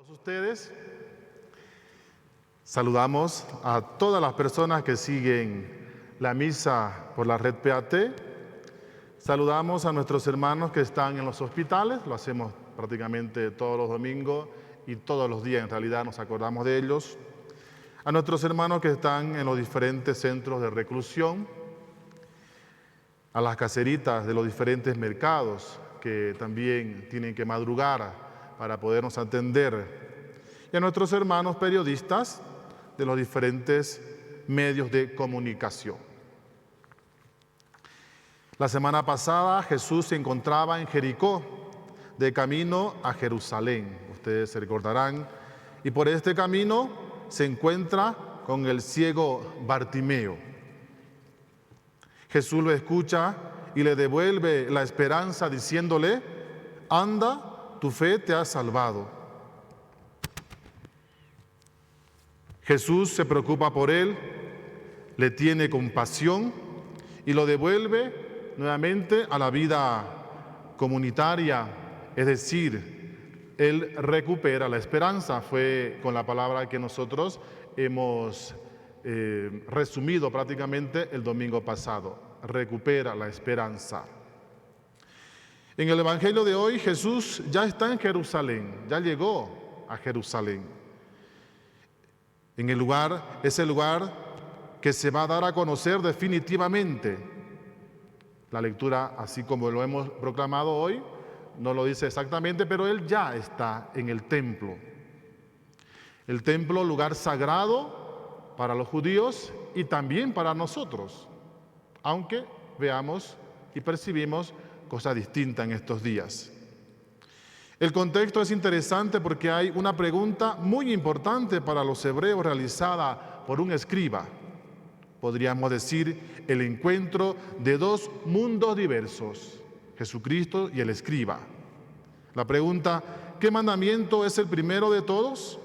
todos ustedes. Saludamos a todas las personas que siguen la misa por la red PAT. Saludamos a nuestros hermanos que están en los hospitales, lo hacemos prácticamente todos los domingos y todos los días en realidad nos acordamos de ellos. A nuestros hermanos que están en los diferentes centros de reclusión, a las caseritas de los diferentes mercados que también tienen que madrugar para podernos atender, y a nuestros hermanos periodistas de los diferentes medios de comunicación. La semana pasada Jesús se encontraba en Jericó, de camino a Jerusalén, ustedes se recordarán, y por este camino se encuentra con el ciego Bartimeo. Jesús lo escucha y le devuelve la esperanza diciéndole: anda, tu fe te ha salvado. Jesús se preocupa por él, le tiene compasión y lo devuelve nuevamente a la vida comunitaria, es decir, él recupera la esperanza. Fue con la palabra que nosotros hemos resumido prácticamente el domingo pasado: recupera la esperanza. En el Evangelio de hoy Jesús ya está en Jerusalén, ya llegó a Jerusalén, en ese lugar que se va a dar a conocer definitivamente. La lectura, así como lo hemos proclamado hoy, no lo dice exactamente, pero él ya está en el templo. El templo, lugar sagrado para los judíos y también para nosotros, aunque veamos y percibimos cosas distintas en estos días. El contexto es interesante porque hay una pregunta muy importante para los hebreos realizada por un escriba. Podríamos decir el encuentro de dos mundos diversos, Jesucristo y el escriba. La pregunta: ¿qué mandamiento es el primero de todos?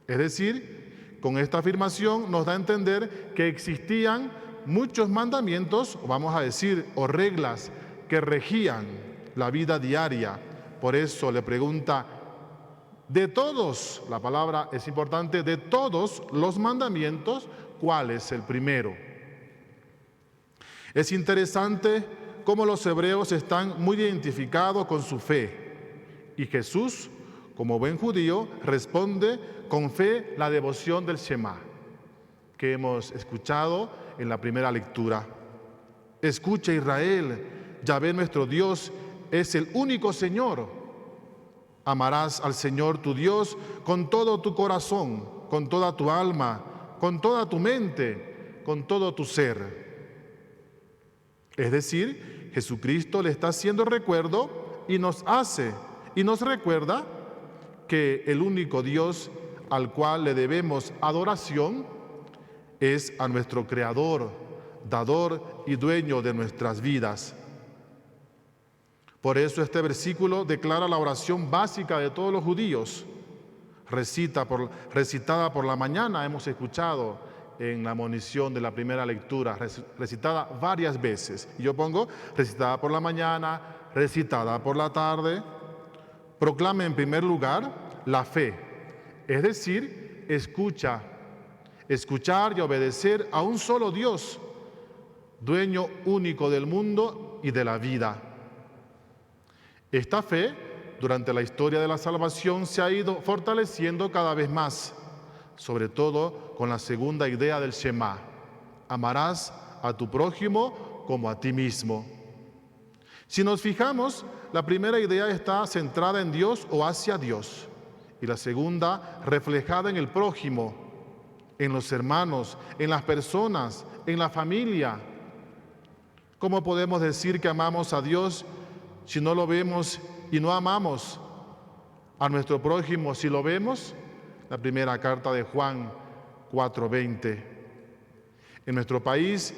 Es decir, con esta afirmación nos da a entender que existían muchos mandamientos, vamos a decir, o reglas que regían la vida diaria. Por eso le pregunta: de todos, la palabra es importante, de todos los mandamientos, ¿cuál es el primero? Es interesante cómo los hebreos están muy identificados con su fe, y Jesús, como buen judío, responde con fe la devoción del Shema, que hemos escuchado en la primera lectura. Escucha, Israel, Yahvé nuestro Dios es el único Señor. Amarás al Señor tu Dios con todo tu corazón, con toda tu alma, con toda tu mente, con todo tu ser. Es decir, Jesucristo le está haciendo recuerdo y nos recuerda que el único Dios al cual le debemos adoración es a nuestro Creador, dador y dueño de nuestras vidas. Por eso este versículo declara la oración básica de todos los judíos, recitada por la mañana, hemos escuchado en la monición de la primera lectura, recitada varias veces. Y yo pongo recitada por la mañana, recitada por la tarde. Proclama en primer lugar la fe, es decir, escuchar y obedecer a un solo Dios, dueño único del mundo y de la vida. Esta fe, durante la historia de la salvación, se ha ido fortaleciendo cada vez más, sobre todo con la segunda idea del Shema: amarás a tu prójimo como a ti mismo. Si nos fijamos, la primera idea está centrada en Dios o hacia Dios, y la segunda reflejada en el prójimo, en los hermanos, en las personas, en la familia. ¿Cómo podemos decir que amamos a Dios si no lo vemos y no amamos a nuestro prójimo si lo vemos? La primera carta de Juan 4:20. En nuestro país,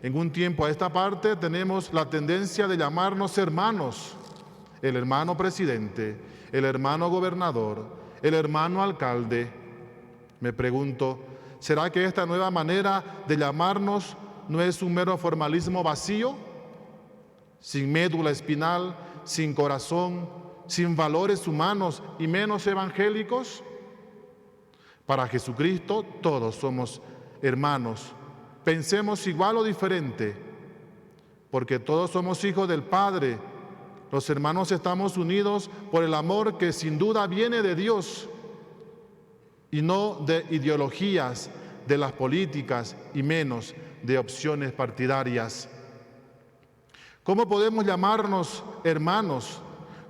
en un tiempo a esta parte, tenemos la tendencia de llamarnos hermanos: el hermano presidente, el hermano gobernador, el hermano alcalde. Me pregunto, ¿será que esta nueva manera de llamarnos no es un mero formalismo vacío, sin médula espinal, sin corazón, sin valores humanos y menos evangélicos? Para Jesucristo todos somos hermanos. Pensemos igual o diferente, porque todos somos hijos del Padre. Los hermanos estamos unidos por el amor que sin duda viene de Dios y no de ideologías, de las políticas y menos de opciones partidarias. ¿Cómo podemos llamarnos hermanos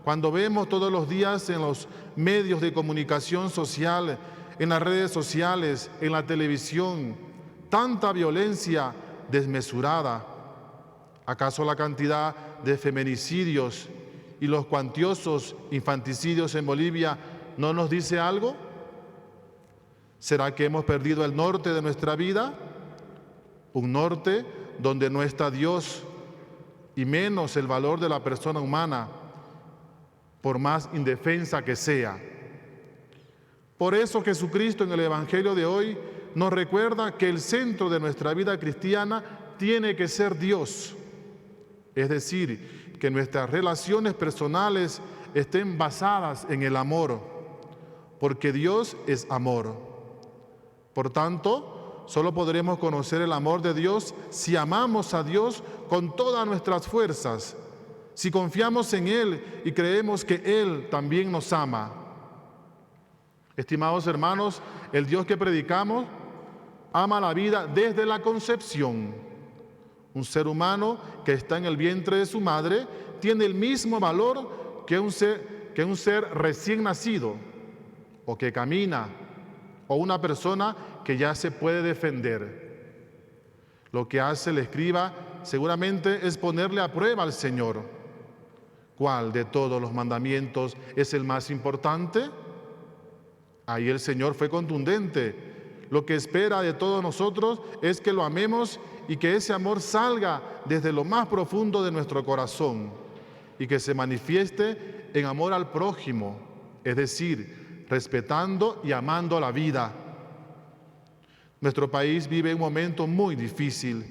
cuando vemos todos los días en los medios de comunicación social, en las redes sociales, en la televisión, tanta violencia desmesurada? ¿Acaso la cantidad de feminicidios y los cuantiosos infanticidios en Bolivia no nos dice algo? ¿Será que hemos perdido el norte de nuestra vida? Un norte donde no está Dios y menos el valor de la persona humana, por más indefensa que sea. Por eso Jesucristo en el Evangelio de hoy nos recuerda que el centro de nuestra vida cristiana tiene que ser Dios. Es decir, que nuestras relaciones personales estén basadas en el amor, porque Dios es amor. Por tanto, solo podremos conocer el amor de Dios si amamos a Dios con todas nuestras fuerzas, si confiamos en Él y creemos que Él también nos ama. Estimados hermanos, el Dios que predicamos ama la vida desde la concepción. Un ser humano que está en el vientre de su madre tiene el mismo valor que un ser recién nacido, o que camina, o una persona que ya se puede defender. Lo que hace el escriba seguramente es ponerle a prueba al Señor. ¿Cuál de todos los mandamientos es el más importante? Ahí el Señor fue contundente. Lo que espera de todos nosotros es que lo amemos y que ese amor salga desde lo más profundo de nuestro corazón y que se manifieste en amor al prójimo, es decir, respetando y amando la vida. Nuestro país vive un momento muy difícil,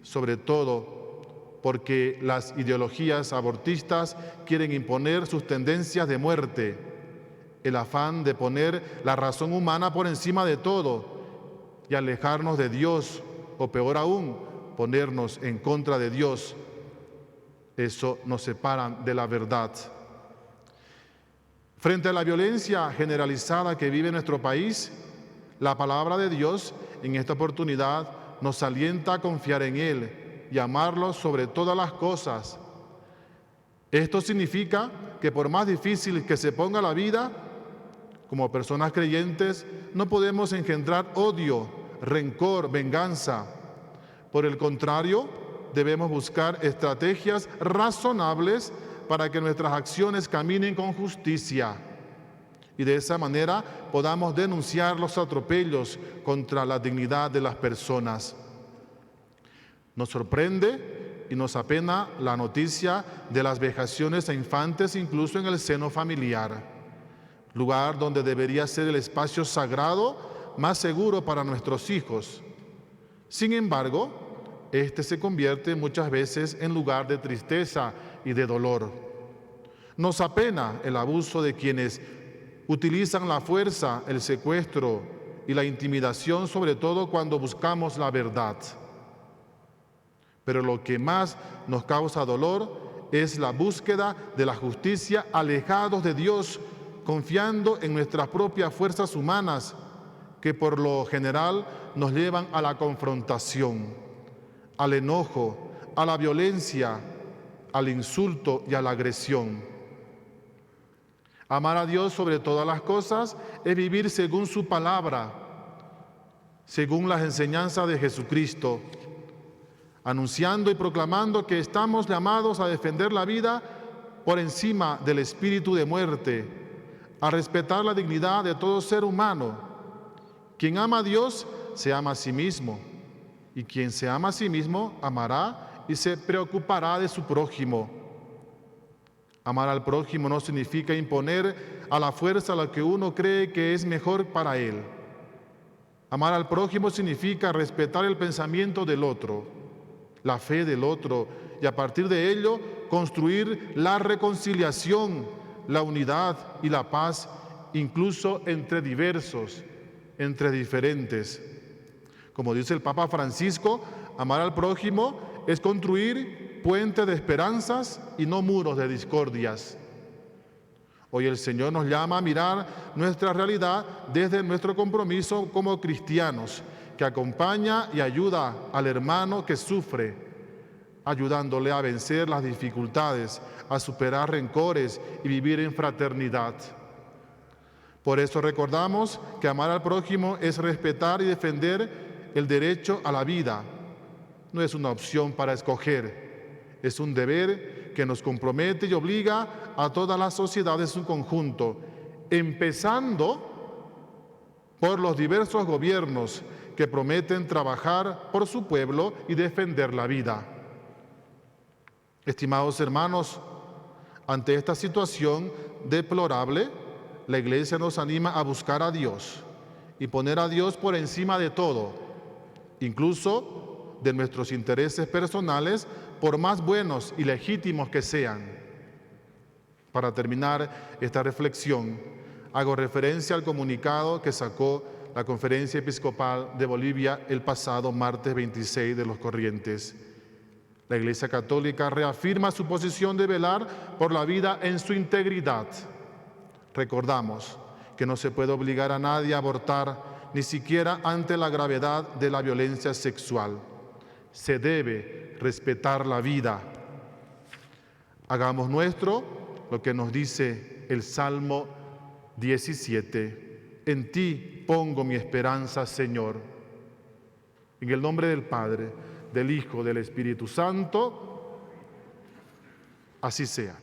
sobre todo porque las ideologías abortistas quieren imponer sus tendencias de muerte, el afán de poner la razón humana por encima de todo y alejarnos de Dios, o peor aún, ponernos en contra de Dios. Eso nos separa de la verdad. Frente a la violencia generalizada que vive nuestro país, la palabra de Dios en esta oportunidad nos alienta a confiar en Él y amarlo sobre todas las cosas. Esto significa que por más difícil que se ponga la vida, como personas creyentes, no podemos engendrar odio, rencor, venganza. Por el contrario, debemos buscar estrategias razonables para que nuestras acciones caminen con justicia y de esa manera podamos denunciar los atropellos contra la dignidad de las personas. Nos sorprende y nos apena la noticia de las vejaciones a infantes incluso en el seno familiar, lugar donde debería ser el espacio sagrado más seguro para nuestros hijos. Sin embargo, este se convierte muchas veces en lugar de tristeza y de dolor. Nos apena el abuso de quienes utilizan la fuerza, el secuestro y la intimidación, sobre todo cuando buscamos la verdad. Pero lo que más nos causa dolor es la búsqueda de la justicia alejados de Dios, confiando en nuestras propias fuerzas humanas, que por lo general nos llevan a la confrontación, al enojo, a la violencia, al insulto y a la agresión. Amar a Dios sobre todas las cosas es vivir según su palabra, según las enseñanzas de Jesucristo, anunciando y proclamando que estamos llamados a defender la vida por encima del espíritu de muerte, a respetar la dignidad de todo ser humano. Quien ama a Dios se ama a sí mismo, y quien se ama a sí mismo amará y se preocupará de su prójimo. Amar al prójimo no significa imponer a la fuerza lo que uno cree que es mejor para él. Amar al prójimo significa respetar el pensamiento del otro, la fe del otro, y a partir de ello construir la reconciliación, la unidad y la paz, incluso entre diversos, entre diferentes. Como dice el Papa Francisco, amar al prójimo es construir puentes de esperanzas y no muros de discordias. Hoy el Señor nos llama a mirar nuestra realidad desde nuestro compromiso como cristianos, que acompaña y ayuda al hermano que sufre, ayudándole a vencer las dificultades, a superar rencores y vivir en fraternidad. Por eso recordamos que amar al prójimo es respetar y defender el derecho a la vida. No es una opción para escoger, es un deber que nos compromete y obliga a toda la sociedad en su conjunto, empezando por los diversos gobiernos que prometen trabajar por su pueblo y defender la vida. Estimados hermanos, ante esta situación deplorable, la Iglesia nos anima a buscar a Dios y poner a Dios por encima de todo, incluso de nuestros intereses personales, por más buenos y legítimos que sean. Para terminar esta reflexión, hago referencia al comunicado que sacó la Conferencia Episcopal de Bolivia el pasado martes 26 de los corrientes. La Iglesia Católica reafirma su posición de velar por la vida en su integridad. Recordamos que no se puede obligar a nadie a abortar, ni siquiera ante la gravedad de la violencia sexual. Se debe respetar la vida. Hagamos nuestro lo que nos dice el Salmo 17. En ti pongo mi esperanza, Señor. En el nombre del Padre, del Hijo, del Espíritu Santo, así sea.